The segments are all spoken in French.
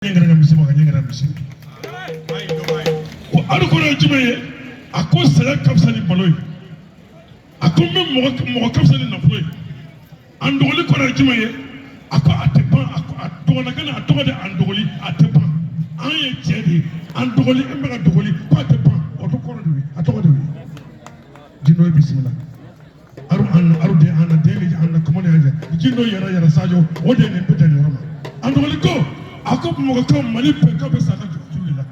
Nyangara misimu kanyangara misimu. Ko arukora jumaye ako sala kapsani baloi. Ako me mo kapsani nafoi. Andoli kora jumaye ako atepa ako atona kana atoka de andoli atepa. Anye jedi andoli emba andoli ko atepa otokora de atoka de. Jino bismillah. Aru de ana deli ana komone aja. Jino yara sajo ode ne petani rama. Andoli ko ako mo ko mali pe ka be saka julila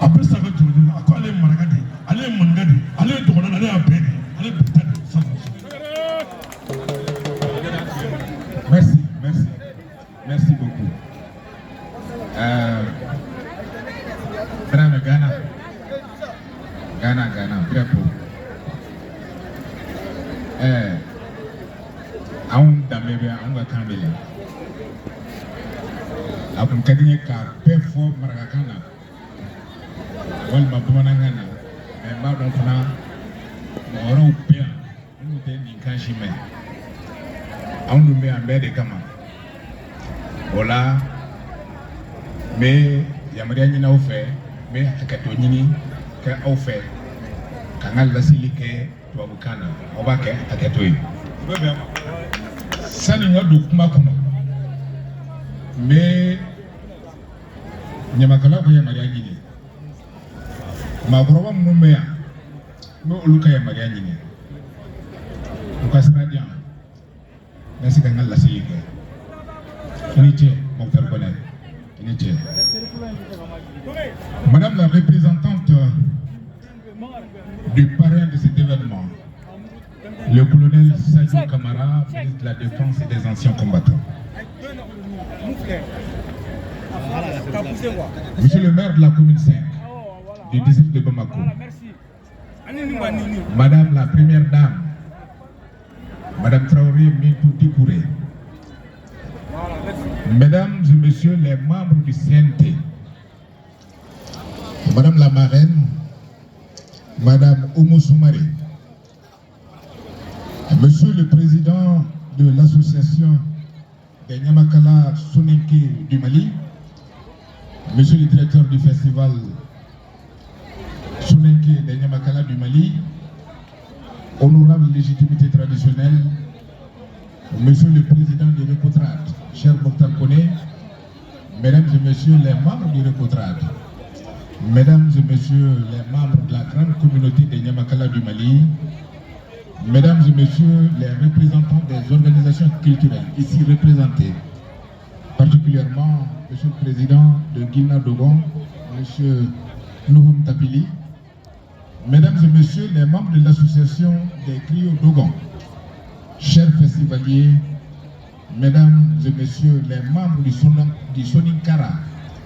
abe saka julila ako ale maragade ale mangade ale dogona ale abeni ale bitade merci beaucoup Bravo Ghana bravo aun damebe aun ga kambele akun kadinye ka pefo maragakana wal mabmanangana e ba don fana oro pea nu de ni kanjime aunu me ambede kama ola me yamariya nyina ofe me hakato nyini ka ofe kangal lasilike to abukana obake hakato yi bebe sani ngadu kuma kono me nyamakala ko yamariya nyini magoroba mumeya me oluka yamariya nyini ukasira dia nasi kangal lasilike inite Mokhtar Koné inite Madame la représentante du parrain de cet événement, le colonel Sadio Kamara, ministre de la Défense et des Anciens Combattants. Monsieur le maire de la commune 5 du district de Bamako, Madame la première dame, Madame Traoré Mintou Dikouré, Mesdames et Messieurs les membres du CNT, Madame la marraine, Madame Oumou Soumaré, Monsieur le président de l'association des Nyamakala Soninké du Mali, Monsieur le directeur du festival Soninké des Nyamakala du Mali, honorable légitimité traditionnelle, Monsieur le président du Recotrade, cher Mokhtar Koné, Mesdames et Messieurs les membres du Recotrade, Mesdames et Messieurs les membres de la grande communauté des Nyamakala du Mali, Mesdames et Messieurs les représentants des organisations culturelles ici représentées, particulièrement Monsieur le Président de Guinna Dogon, Monsieur Nouhoum Tapili, Mesdames et Messieurs les membres de l'association des Griots Dogon, chers festivaliers, Mesdames et Messieurs les membres du Soninkara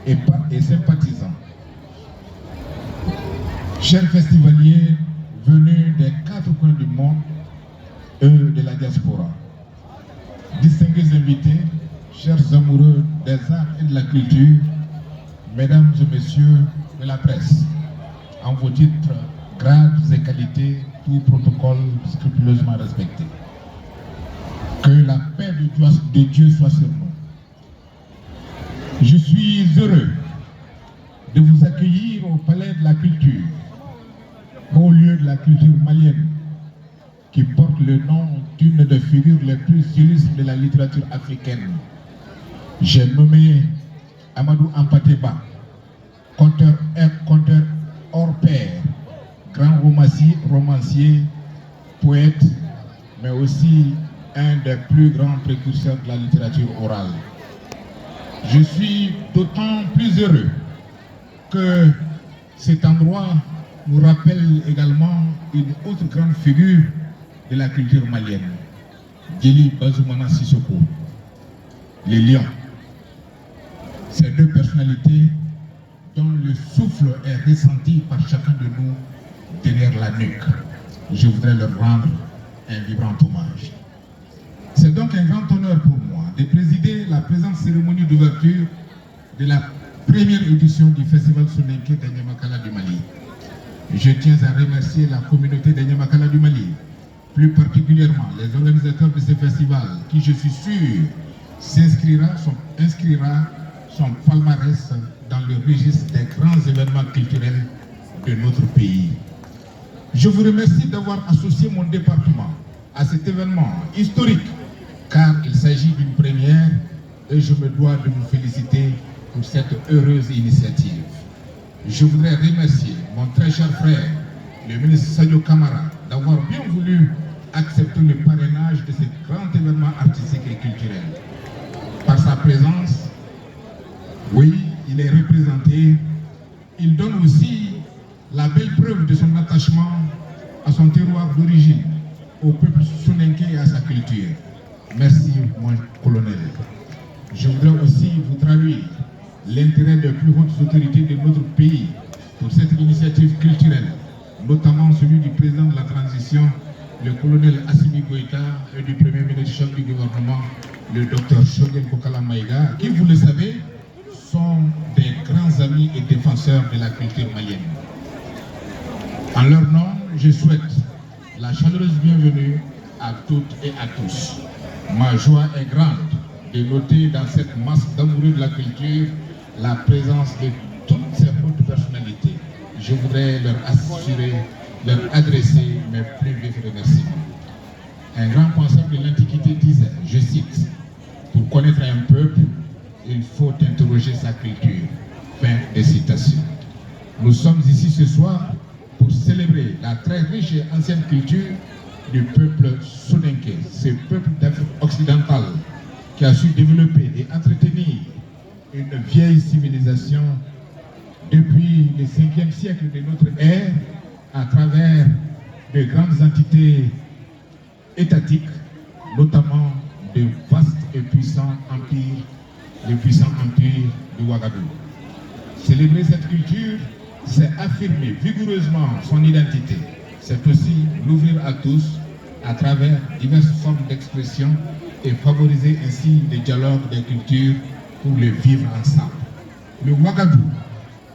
et sympathisants, chers festivaliers venus des 4 coins du monde et de la diaspora, distingués invités, chers amoureux des arts et de la culture, Mesdames et Messieurs de la presse, en vos titres, grades et qualités, tout protocole scrupuleusement respecté. Que la paix de Dieu soit sur nous. Je suis heureux de vous accueillir au Palais de la Culture, au lieu de la culture malienne, qui porte le nom d'une des figures les plus illustres de la littérature africaine. J'ai nommé Amadou Ampateba, conteur hors pair, grand romancier, poète, mais aussi un des plus grands précurseurs de la littérature orale. Je suis d'autant plus heureux que cet endroit nous rappelle également une autre grande figure de la culture malienne, Djily Bazoumana Sissoko, les lions. Ces deux personnalités dont le souffle est ressenti par chacun de nous derrière la nuque. Je voudrais leur rendre un vibrant hommage. C'est donc un grand honneur pour moi de présider la présente cérémonie d'ouverture de la première édition du Festival Soninké des Nyamakala du Mali. Je tiens à remercier la communauté des Nyamakala du Mali, plus particulièrement les organisateurs de ce festival, qui, je suis sûr, inscrira son palmarès dans le registre des grands événements culturels de notre pays. Je vous remercie d'avoir associé mon département à cet événement historique, car il s'agit d'une première et je me dois de vous féliciter pour cette heureuse initiative. Je voudrais remercier mon très cher frère, le ministre Sadio Kamara, d'avoir bien voulu accepter le parrainage de ce grand événement artistique et culturel. Par sa présence, oui, il est représenté. Il donne aussi la belle preuve de son attachement à son terroir d'origine, au peuple soninké et à sa culture. Merci, mon colonel. Je voudrais aussi vous traduire l'intérêt des plus hautes autorités de notre pays pour cette initiative culturelle, notamment celui du président de la transition, le colonel Assimi Goïta, et du premier ministre chef du gouvernement, le docteur Choguel Kokala Maïga, qui, vous le savez, sont des grands amis et défenseurs de la culture malienne. En leur nom, je souhaite la chaleureuse bienvenue à toutes et à tous. Ma joie est grande de noter dans cette masse d'amoureux de la culture la présence de toutes ces hautes personnalités. Je voudrais leur adresser mes plus vifs remerciements. Un grand penseur de l'Antiquité disait, je cite, « Pour connaître un peuple, il faut interroger sa culture. » Fin de citation. Nous sommes ici ce soir pour célébrer la très riche et ancienne culture du peuple soninké, ce peuple d'Afrique occidentale qui a su développer et entretenir une vieille civilisation depuis le 5e siècle de notre ère à travers de grandes entités étatiques, notamment de vastes et puissants empires, les puissants empires du Ouagadougou. Célébrer cette culture, c'est affirmer vigoureusement son identité. C'est aussi l'ouvrir à tous à travers diverses formes d'expression et favoriser ainsi le dialogue des cultures pour le vivre ensemble. Le Ouagadougou,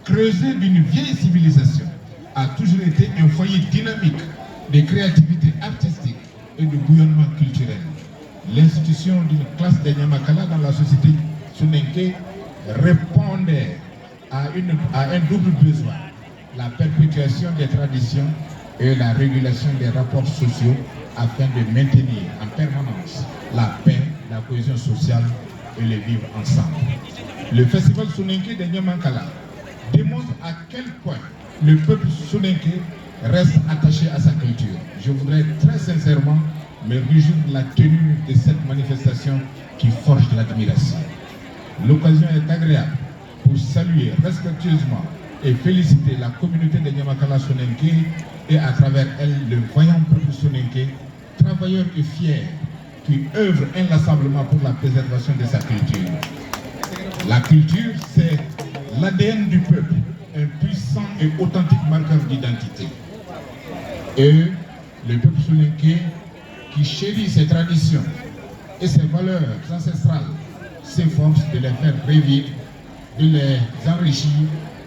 creusé d'une vieille civilisation, a toujours été un foyer dynamique de créativité artistique et de bouillonnement culturel. L'institution d'une classe des Nyamakala dans la société soninké répondait à un double besoin, la perpétuation des traditions et la régulation des rapports sociaux afin de maintenir en permanence la paix, la cohésion sociale et le vivre ensemble. Le festival soninké de Nyamakala démontre à quel point le peuple soninké reste attaché à sa culture. Je voudrais très sincèrement me réjouir de la tenue de cette manifestation qui forge l'admiration. L'occasion est agréable pour saluer respectueusement et féliciter la communauté de Nyamakala soninké et à travers elle le vaillant peuple soninké, travailleur et fier, qui œuvre inlassablement pour la préservation de sa culture. La culture, c'est l'ADN du peuple, un puissant et authentique marqueur d'identité. Et le peuple soninké, qui chérit ses traditions et ses valeurs ancestrales, s'efforce de les faire revivre, de les enrichir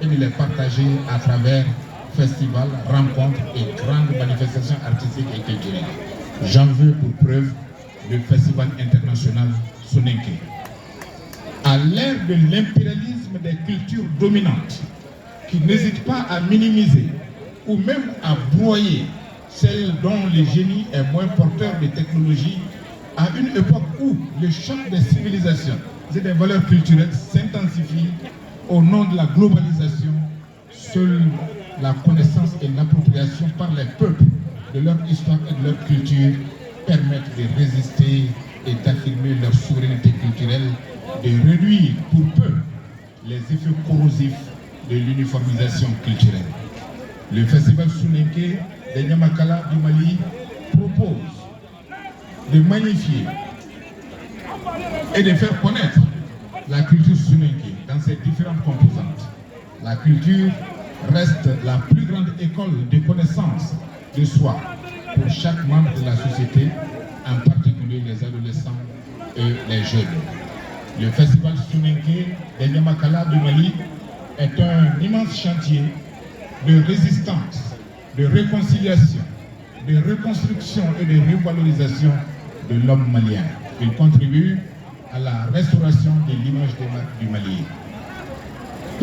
et de les partager à travers festivals, rencontres et grandes manifestations artistiques et culturelles. J'en veux pour preuve le Festival international soninké. À l'ère de l'impérialisme des cultures dominantes, qui n'hésitent pas à minimiser ou même à broyer celle dont le génie est moins porteur de technologie, à une époque où le choc des civilisations et des valeurs culturelles s'intensifient au nom de la globalisation, seule la connaissance et l'appropriation par les peuples de leur histoire et de leur culture permettent de résister et d'affirmer leur souveraineté culturelle, de réduire pour peu les effets corrosifs de l'uniformisation culturelle. Le festival soninké de Nyamakala du Mali propose de magnifier et de faire connaître la culture soninké dans ses différentes composantes. La culture reste la plus grande école de connaissance de soi pour chaque membre de la société, en particulier les adolescents et les jeunes. Le festival soninké de Nyamakala du Mali est un immense chantier de résistance, de réconciliation, de reconstruction et de revalorisation de l'homme malien. Il contribue à la restauration de l'image du Mali.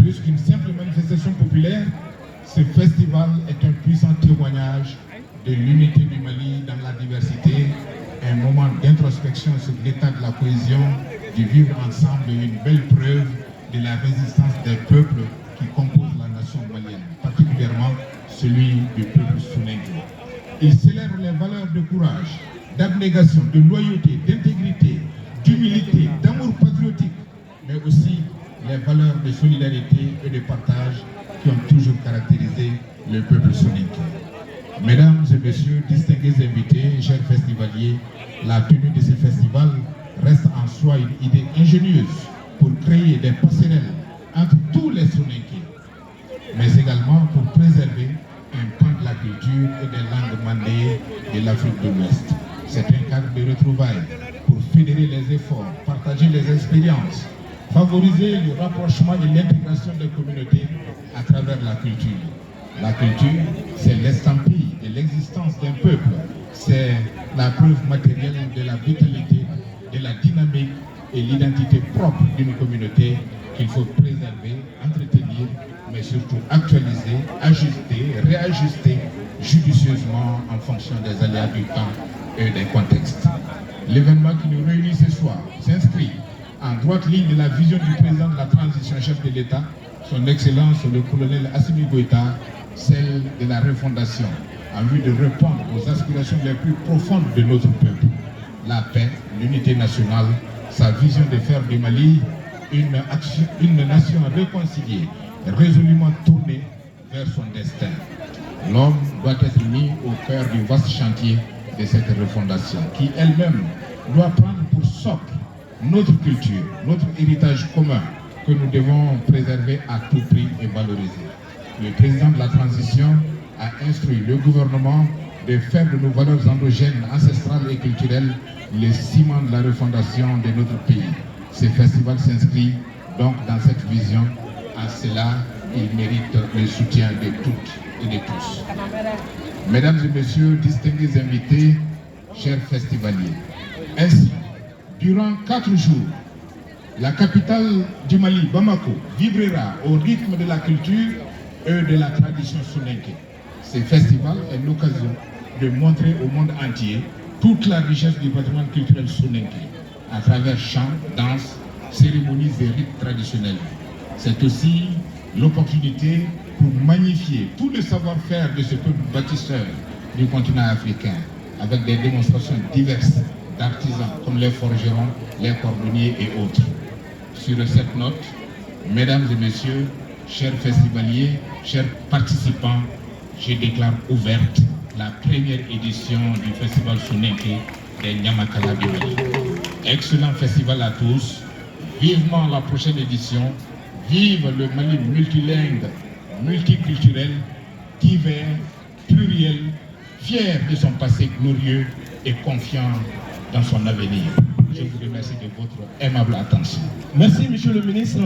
Plus qu'une simple manifestation populaire, ce festival est un puissant témoignage de l'unité du Mali dans la diversité, un moment d'introspection sur l'état de la cohésion, du vivre ensemble et une belle preuve de la résistance des peuples qui composent la nation malienne, particulièrement celui du peuple soninké. Il célèbre les valeurs de courage, d'abnégation, de loyauté, d'intégrité, d'humilité, d'amour patriotique, mais aussi les valeurs de solidarité et de partage qui ont toujours caractérisé le peuple soninké. Mesdames et messieurs, distingués invités, chers festivaliers, la tenue de ce festival reste en soi une idée ingénieuse pour créer des passerelles entre tous les soninké, mais également pour préserver un pan de la culture et des langues mandées de l'Afrique de l'Ouest. C'est un cadre de retrouvailles pour fédérer les efforts, partager les expériences, favoriser le rapprochement et l'intégration des communautés à travers la culture. La culture, c'est l'estampille de l'existence d'un peuple, c'est la preuve matérielle de la vitalité, de la dynamique et l'identité propre d'une communauté qu'il faut préserver, entretenir, mais surtout actualiser, ajuster, réajuster judicieusement en fonction des aléas du temps et des contextes. L'événement qui nous réunit ce soir s'inscrit en droite ligne de la vision du président de la transition, chef de l'État, son Excellence le colonel Assimi Goïta, celle de la refondation, en vue de répondre aux aspirations les plus profondes de notre peuple. La paix, l'unité nationale, sa vision de faire du Mali une nation réconciliée, résolument tournée vers son destin. L'homme doit être mis au cœur du vaste chantier de cette refondation, qui elle-même doit prendre pour socle notre culture, notre héritage commun que nous devons préserver à tout prix et valoriser. Le président de la transition a instruit le gouvernement de faire de nos valeurs endogènes, ancestrales et culturelles le ciment de la refondation de notre pays. Ce festival s'inscrit donc dans cette vision. À cela, il mérite le soutien de toutes et de tous. Mesdames et messieurs, distingués invités, chers festivaliers, ainsi, durant 4 jours, la capitale du Mali, Bamako, vibrera au rythme de la culture et de la tradition soninké. Ce festival est l'occasion de montrer au monde entier toute la richesse du patrimoine culturel soninké, à travers chants, danses, cérémonies et rites traditionnels. C'est aussi l'opportunité pour magnifier tout le savoir-faire de ce peuple bâtisseur du continent africain, avec des démonstrations diverses d'artisans comme les forgerons, les cordonniers et autres. Sur cette note, mesdames et messieurs, chers festivaliers, chers participants, je déclare ouverte la première édition du festival soninké des Nyamakala du Mali. Excellent festival à tous, vivement la prochaine édition, vive le Mali multilingue, multiculturel, divers, pluriel, fier de son passé glorieux et confiant dans son avenir. Je vous remercie de votre aimable attention. Merci, monsieur le ministre.